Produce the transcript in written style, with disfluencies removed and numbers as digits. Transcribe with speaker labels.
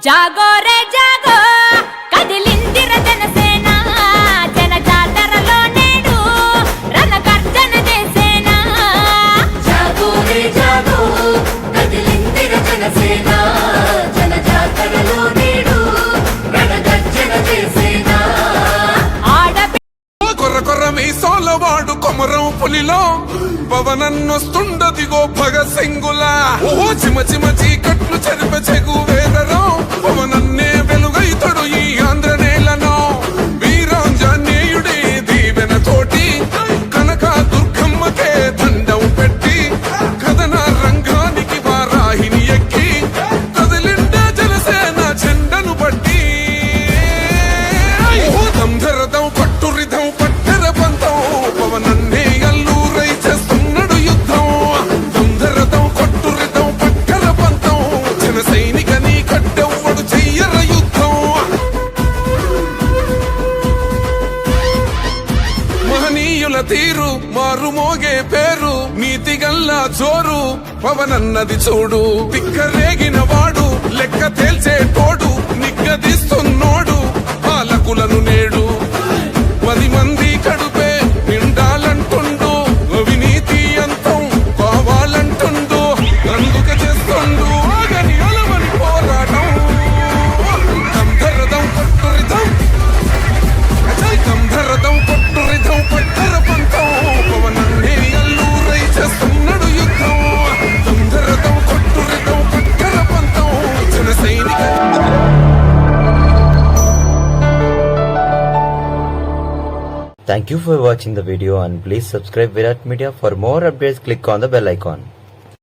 Speaker 1: జాగో రే జాగో కదిలిందిర జనసేన జన జాతరలో నేడు రణ గర్జన చేసేనా
Speaker 2: జాగో రే జాగో కదిలిందిర జనసేన జన జాతరలో నేడు రణ గర్జన చేసేనా
Speaker 3: కొర్ర కొర్ర మీసాలవాడు కొమరం పులిలో పవనన్నొస్తుండదిగో భగత్ సింగులా ఓ చిమ చిమ చీకట్లు చెరిప చెగు వేదరో పవనన్నే వెలుగైతడు ఈ ఆంధ్ర నేలను వీరాంజనేయుడి దీవెన తోటి కనక దుర్గమ్మకే దండం పెట్టి కథన రంగానికి వారాహిని ఎక్కి కదిలిండే జనసేన చెండను బట్టి దంధరదం పట్టురిధం పట్టర పంతం పవనన్నే అల్లూరై చేస్తున్నాడు యుద్ధం దంధరదం కొట్టురిధం పట్టర పంతం జన సైనిక నీ కట్టెవ్వడు చెయ్యర యుద్ధం మహనీయుల తీరు మారుమోగే పేరు నీతిగల్లా చోరు పవనన్నది చూడు తిక్కరేగిన వాడు లెక్క తేల్చే తోడు నిగ్గదిస్తున్నోడు పాలకులను నేడు 10 మంది కడుపే నిండాలంటుండు అవినీతి అంతం కావాలంటుండు అందుకు చేస్తుండు ఆగని అలవని పోరాటం కంధరదం కొట్టురిదం కంధరదం కొట్టురిదం పట్టర పంతం పవనన్నే అల్లూరై చేస్తున్నాడు యుద్ధం కంధరదం కొట్టురిదం పట్టర పంతం జన సైనిక
Speaker 4: Thank you for watching the video and please subscribe Virat Media. For more updates, click on the bell icon.